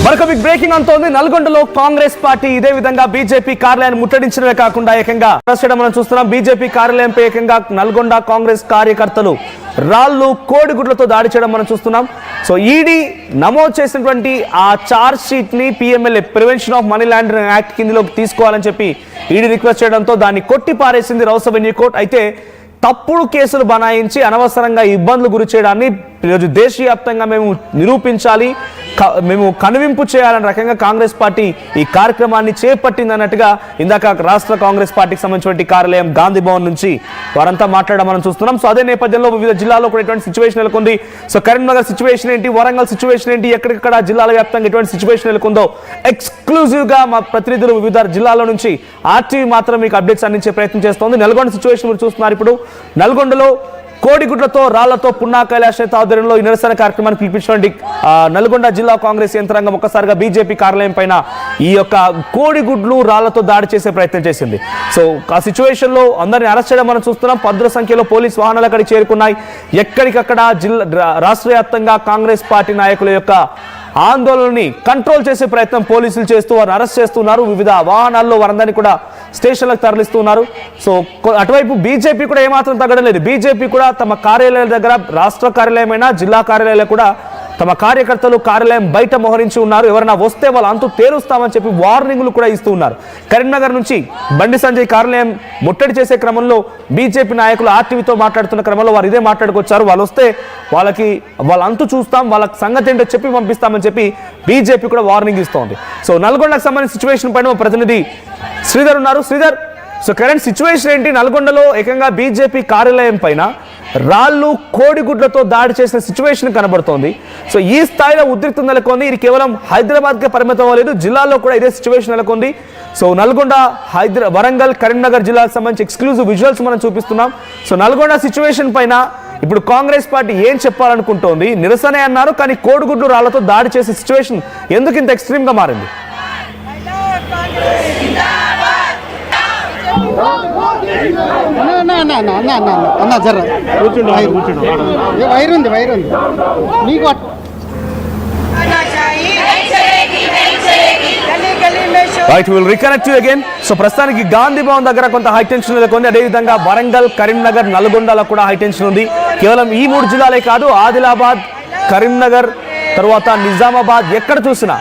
మరొక big breaking అంతోంది. నల్గొండలో Congress party ఇదే విధంగా బీజేపీ కార్యాలయాన్ని ముట్టడించడమే కాకుండా ఏకంగా మనం చూస్తున్నాం. బీజేపీ కార్యాలయంపై ఏకంగా నల్గొండ కాంగ్రెస్ కార్యకర్తలు రాళ్లు కోడిగుడ్లతో దాడి చేయడం మనం చూస్తున్నాం. సో ఈడీ నమోదు చేసినటువంటి ఆ చార్జ్ షీట్ ని PMLA prevention of money laundering act కిందలోకి తీసుకోవాలని చెప్పి ఈడీ రిక్వెస్ట్ చేయడంతో దాన్ని కొట్టి పారేసింది రౌస్ అవెన్యూ కోర్టు. అయితే తప్పుడు కేసులు బనాయించి అనవసరంగా ఇబ్బందులు గురి చేయడాన్ని ఈరోజు దేశవ్యాప్తంగా మేము నిరూపించాలి, మేము కనువింపు చేయాలనే రకంగా కాంగ్రెస్ పార్టీ ఈ కార్యక్రమాన్ని చేపట్టింది అన్నట్టుగా ఇందాక రాష్ట్ర కాంగ్రెస్ పార్టీకి సంబంధించిన కార్యాలయం గాంధీ భవన్ నుంచి వారంతా మాట్లాడడం మనం చూస్తున్నాం. సో అదే నేపథ్యంలో వివిధ జిల్లాల్లో కూడా ఎటువంటి సిచ్యువేషన్ నెలకొంది. సో కరీంనగర్ సిచ్యువేషన్ ఏంటి, వరంగల్ సిచ్యువేషన్ ఏంటి, ఎక్కడికక్కడ జిల్లాల వ్యాప్తంగా ఎటువంటి సిచ్యువేషన్ నెలకొందో ఎక్స్క్లూజివ్ గా మా ప్రతినిధులు వివిధ జిల్లాల నుంచి ఆర్టీవీ మాత్రం మీకు అప్డేట్స్ అందించే ప్రయత్నం చేస్తోంది. నల్గొండ సిచ్యువేషన్ మీరు చూస్తున్నారు. ఇప్పుడు నల్గొండలో కోడిగుడ్లతో రాళ్లతో పున్నా కైలాష్ ఆధ్వర్యంలో ఈ నిరసన కార్యక్రమాన్ని పిలిపించినటువంటి నల్గొండ జిల్లా కాంగ్రెస్ యంత్రాంగం ఒక్కసారిగా బీజేపీ కార్యాలయం పైన ఈ యొక్క కోడిగుడ్లు రాళ్లతో దాడి చేసే ప్రయత్నం చేసింది. సో ఆ సిచ్యువేషన్ లో అందరిని అరెస్ట్ చేయడం మనం చూస్తున్నాం. పదుల సంఖ్యలో పోలీస్ వాహనాలు అక్కడికి చేరుకున్నాయి. ఎక్కడికక్కడ రాష్ట్ర వ్యాప్తంగా కాంగ్రెస్ పార్టీ నాయకుల యొక్క ఆందోళనని కంట్రోల్ చేసే ప్రయత్నం పోలీసులు చేస్తూ వారిని అరెస్ట్ చేస్తున్నారు. వివిధ వాహనాల్లో వారందరినీ కూడా స్టేషన్లకు తరలిస్తున్నారు. సో అటువైపు బీజేపీ కూడా ఏమాత్రం తగ్గడం లేదు. బీజేపీ కూడా తమ కార్యాలయాల దగ్గర, రాష్ట్ర కార్యాలయమైనా జిల్లా కార్యాలయాలు కూడా తమ కార్యకర్తలు కార్యాలయం బయట మోహరించి ఉన్నారు. ఎవరైనా వస్తే వాళ్ళు అంతు తేరుస్తామని చెప్పి వార్నింగ్లు కూడా ఇస్తూ ఉన్నారు. కరీంనగర్ నుంచి బండి సంజయ్ కార్యాలయం ముట్టడి చేసే క్రమంలో బీజేపీ నాయకులు ఆర్టీవీతో మాట్లాడుతున్న క్రమంలో వారు ఇదే మాట్లాడుకొచ్చారు. వాళ్ళు వస్తే వాళ్ళ అంతు చూస్తాం, వాళ్ళ సంగతి ఏంటో చెప్పి పంపిస్తామని చెప్పి బీజేపీ కూడా వార్నింగ్ ఇస్తోంది. సో నల్గొండకు సంబంధించిన సిచ్యువేషన్ పైన మా ప్రతినిధి శ్రీధర్ ఉన్నారు. శ్రీధర్, సో కరెంట్ సిచ్యువేషన్ ఏంటి? నల్గొండలో ఏకంగా బీజేపీ కార్యాలయం పైన రాళ్లు కోడిగుడ్లతో దాడి చేసిన సిచ్యువేషన్ కనబడుతోంది. సో ఈ స్థాయిలో ఉద్రిక్తం నెలకొంది. ఇది కేవలం హైదరాబాద్కే పరిమితం అవ్వలేదు, జిల్లాలో కూడా ఇదే సిచ్యువేషన్ నెలకొంది. సో నల్గొండ, వరంగల్, కరీంనగర్ జిల్లాకు సంబంధించి ఎక్స్క్లూజివ్ విజువల్స్ మనం చూపిస్తున్నాం. సో నల్గొండ సిచ్యువేషన్ పైన ఇప్పుడు కాంగ్రెస్ పార్టీ ఏం చెప్పాలనుకుంటోంది? నిరసనే అన్నారు, కానీ కోడిగుడ్లు రాళ్లతో దాడి చేసే సిచ్యువేషన్ ఎందుకు ఇంత ఎక్స్ట్రీమ్ గా మారింది? Right, will reconnect you again. So ప్రస్తుతానికి గాంధీ భవన్ దగ్గర కొంత హై టెన్షన్ నెలకొంది. అదేవిధంగా వరంగల్, కరీంనగర్, నల్గొండలో కూడా హై టెన్షన్ ఉంది. కేవలం ఈ 3 జిల్లాలే కాదు, ఆదిలాబాద్, కరీంనగర్, తర్వాత నిజామాబాద్, ఎక్కడ చూసినా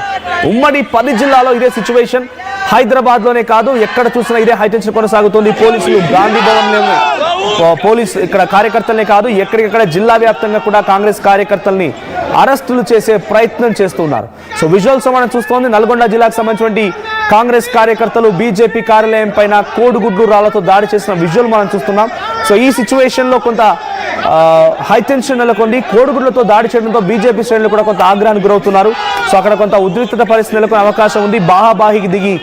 ఉమ్మడి 10 జిల్లాలో ఇదే సిచ్యువేషన్. హైదరాబాద్ లోనే కాదు, ఎక్కడ చూసినా ఇదే హై టెన్షన్ కొనసాగుతుంది. పోలీసులు గాంధీ భవన్ పోలీసు ఇక్కడ కార్యకర్తలనే కాదు, ఎక్కడికెక్కడ జిల్లా వ్యాప్తంగా కూడా కాంగ్రెస్ కార్యకర్తల్ని అరెస్టులు చేసే ప్రయత్నం చేస్తున్నారు. సో విజువల్స్ మనం చూస్తోంది. నల్గొండ జిల్లాకు సంబంధించినటువంటి కాంగ్రెస్ కార్యకర్తలు బీజేపీ కార్యాలయం పైన కోడిగుడ్లు రాళ్లతో దాడి చేసిన విజువల్ మనం చూస్తున్నాం. సో ఈ సిచ్యువేషన్ లో కొంత హై టెన్షన్ నెలకొంది. కోడిగుడ్లతో దాడి చేయడంతో బీజేపీ శ్రేణులు కూడా కొంత ఆగ్రహానికి గురవుతున్నారు. సో అక్కడ కొంత ఉద్రిక్తత పరిస్థితి నెలకొనే అవకాశం ఉంది. బాహాబాహికి దిగి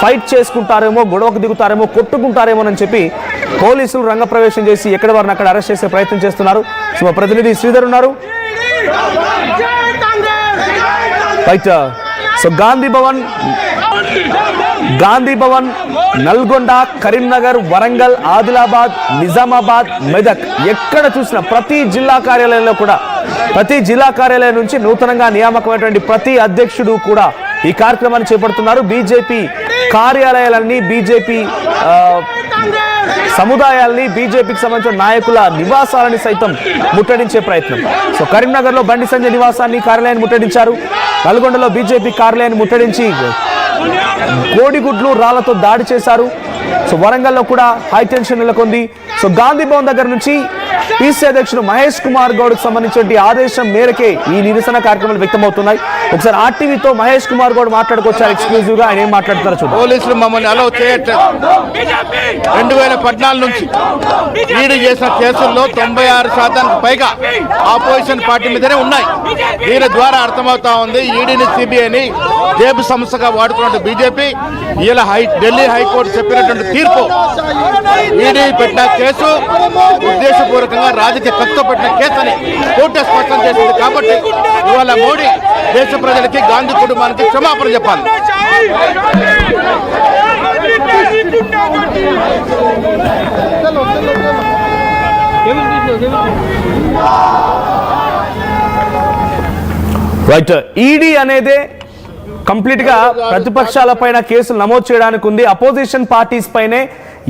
ఫైట్ చేసుకుంటారేమో, గొడవకు దిగుతారేమో, కొట్టుకుంటారేమో అని చెప్పి పోలీసులు రంగప్రవేశం చేసి ఎక్కడ వారిని అక్కడ అరెస్ట్ చేసే ప్రయత్నం చేస్తున్నారు. సో మా ప్రతినిధి శ్రీధర్ ఉన్నారు. రైట్, సో గాంధీ భవన్, నల్గొండ, కరీంనగర్, వరంగల్, ఆదిలాబాద్, నిజామాబాద్, మెదక్, ఎక్కడ చూసినా ప్రతి జిల్లా కార్యాలయంలో కూడా, ప్రతి జిల్లా కార్యాలయం నుంచి నూతనంగా నియామకమైనటువంటి ప్రతి అధ్యక్షుడు కూడా ఈ కార్యక్రమాన్ని చేపడుతున్నారు. బీజేపీ కార్యాలయాలన్నీ, బీజేపీ సముదాయాల్ని, బీజేపీకి సంబంధించిన నాయకుల నివాసాలని సైతం ముట్టడించే ప్రయత్నం. సో కరీంనగర్ లో బండి సంజయ్ నివాసాన్ని, కార్యాలయాన్ని ముట్టడించారు. నల్గొండలో బీజేపీ కార్యాలయాన్ని ముట్టడించి కోడిగుడ్లు రాళ్లతో దాడి చేశారు. సో వరంగల్లో కూడా హై టెన్షన్ నెలకొంది. సో గాంధీ భవన్ దగ్గర నుంచి పీసీ అధ్యక్షుడు మహేష్ కుమార్ గౌడ్కి సంబంధించిన ఆదేశం మేరకే ఈ నిరసన కార్యక్రమాలు వ్యక్తమవుతున్నాయి. ఒకసారి ఆర్టీవీతో మహేష్ కుమార్ గౌడ్ మాట్లాడుకొచ్చారు ఎక్స్క్లూజివ్ గా. ఆయన ఏం మాట్లాడుతున్నారో చూద్దాం. పోలీసులు మమ్మల్ని అలౌ చేయట్లేదు. 2014 నుంచి ఈడీ చేసిన కేసుల్లో 96% పైగా ఆపోజిషన్ పార్టీ మీదనే ఉన్నాయి. దీని ద్వారా అర్థమవుతా ఉంది ఈడీని, సిబిఐని జేబు సంస్థగా వాడుతున్న బీజేపీ ఇలా ఢిల్లీ హైకోర్టు చెప్పినటువంటి తీర్పు, ఈడీ పెట్టిన కేసు ఉద్దేశపూర్వకంగా రాజకీయ కత్తితో పెట్టిన కేసు అని కోర్టు స్పష్టం చేసింది. కాబట్టి ఇవాళ మోడీ దేశ ప్రజలకి, గాంధీ కుటుంబానికి క్షమాపణ చెప్పాలి. రైట్, ఈడీ అనేదే కంప్లీట్ గా ప్రతిపక్షాల పైన కేసులు నమోదు చేయడానికి ఉంది. అపోజిషన్ పార్టీస్ పైనే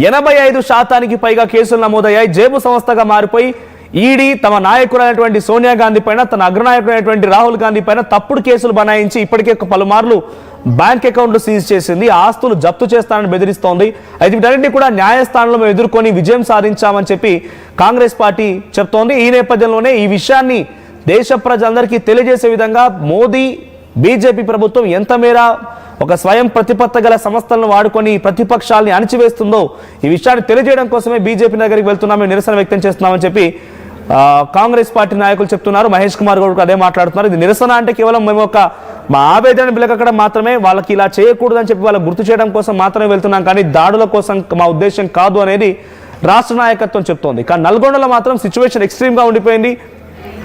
85% పైగా కేసులు నమోదయ్యాయి. జేబు సంస్థగా మారిపోయి ఈడీ తమ నాయకులైనటువంటి సోనియా గాంధీ పైన, తన అగ్రనాయకుడైనటువంటి రాహుల్ గాంధీ పైన తప్పుడు కేసులు బనాయించి ఇప్పటికే పలుమార్లు బ్యాంక్ అకౌంట్లు సీజ్ చేసింది, ఆస్తులు జప్తు చేస్తానని బెదిరిస్తోంది. అయితే వీటన్నింటినీ కూడా న్యాయస్థానంలో మేము ఎదుర్కొని విజయం సాధించామని చెప్పి కాంగ్రెస్ పార్టీ చెప్తోంది. ఈ నేపథ్యంలోనే ఈ విషయాన్ని దేశ ప్రజలందరికీ తెలియజేసే విధంగా మోదీ బీజేపీ ప్రభుత్వం ఎంత మేర ఒక స్వయం ప్రతిపత్త గల సంస్థలను వాడుకొని ప్రతిపక్షాలని అణిచివేస్తుందో ఈ విషయాన్ని తెలియజేయడం కోసమే బీజేపీ దగ్గరికి వెళ్తున్నాం, మేము నిరసన వ్యక్తం చేస్తున్నామని చెప్పి కాంగ్రెస్ పార్టీ నాయకులు చెప్తున్నారు. మహేష్ కుమార్ గౌడ్ అదే మాట్లాడుతున్నారు. ఇది నిరసన అంటే కేవలం మేము మా ఆవేదన బిలకడం మాత్రమే, వాళ్ళకి ఇలా చేయకూడదని చెప్పి వాళ్ళకి గుర్తు చేయడం కోసం మాత్రమే వెళ్తున్నాం, కానీ దాడుల కోసం మా ఉద్దేశం కాదు అనేది రాష్ట్ర నాయకత్వం చెప్తోంది. కానీ నల్గొండలో మాత్రం సిచ్యువేషన్ ఎక్స్ట్రీమ్గా ఉండిపోయింది.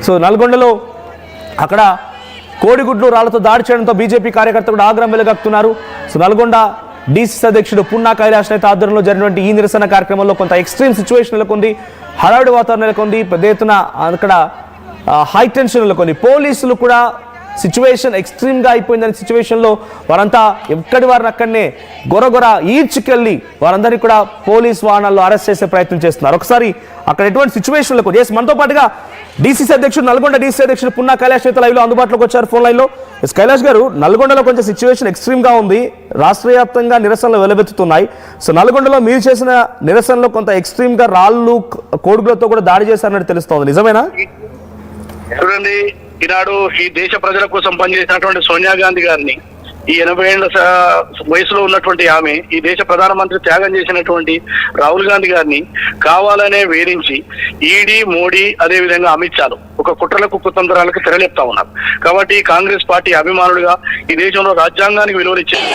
సో నల్గొండలో అక్కడ కోడిగుడ్లు రాళ్లతో దాడి చేయడంతో బీజేపీ కార్యకర్తలు కూడా ఆగ్రహం వెలుగక్కుతున్నారు. సో నల్గొండ డీసీసీ అధ్యక్షుడు పున్నా కైలాష్ నేత ఆధ్వర్యంలో జరిగినటువంటి ఈ నిరసన కార్యక్రమంలో కొంత ఎక్స్ట్రీమ్ సిచ్యువేషన్ నెలకొంది, హడావిడి వాతావరణం నెలకొంది, పెద్ద ఎత్తున అక్కడ హై టెన్షన్ నెలకొంది. పోలీసులు కూడా సిచ్యువేషన్ ఎక్స్ట్రీమ్గా అయిపోయిందనే సిచ్యువేషన్లో వారంతా ఎక్కడి వారిని అక్కడనే గొరగొర ఈడ్చుకెళ్ళి వారందరినీ కూడా పోలీస్ వాహనాల్లో అరెస్ట్ చేసే ప్రయత్నం చేస్తున్నారు. ఒకసారి అక్కడ ఎటువంటి సిచ్యువేషన్లకు ఎస్ మనతో పాటుగా డీసీసీ అధ్యక్షుడు, నల్గొండ డీసీ అధ్యక్షుడు పున్నా కైలాష్ నేత లైవ్లో అందుబాటులోకి వచ్చారు ఫోన్ లైన్లో. ఎస్ కైలాష్ గారు, నల్గొండలో కొంచెం సిచ్యువేషన్ ఎక్స్ట్రీమ్గా ఉంది, రాష్ట్ర వ్యాప్తంగా నిరసనలు వెలువెత్తుతున్నాయి. సో నల్గొండలో మీరు చేసిన నిరసనలో కొంత ఎక్స్ట్రీమ్గా రాళ్ళు కోడుగులతో కూడా దాడి చేశారన్నట్టు తెలుస్తోంది, నిజమేనా? చూడండి, ఈనాడు ఈ దేశ ప్రజల కోసం పనిచేసినటువంటి సోనియా గాంధీ గారిని, ఈ 80 ఏళ్ల వయసులో ఉన్నటువంటి ఆమె ఈ దేశ ప్రధానమంత్రి త్యాగం చేసినటువంటి రాహుల్ గాంధీ గారిని కావాలనే వేధించి ఈడీ, మోడీ, అదే విధంగా అమిత్ షాలు ఒక కుట్రలకు కుతంత్రాలకు తెరలేపుతా ఉన్నారు. కాబట్టి కాంగ్రెస్ పార్టీ అభిమానులుగా ఈ దేశంలో రాజ్యాంగానికి విలువనిచ్చారు.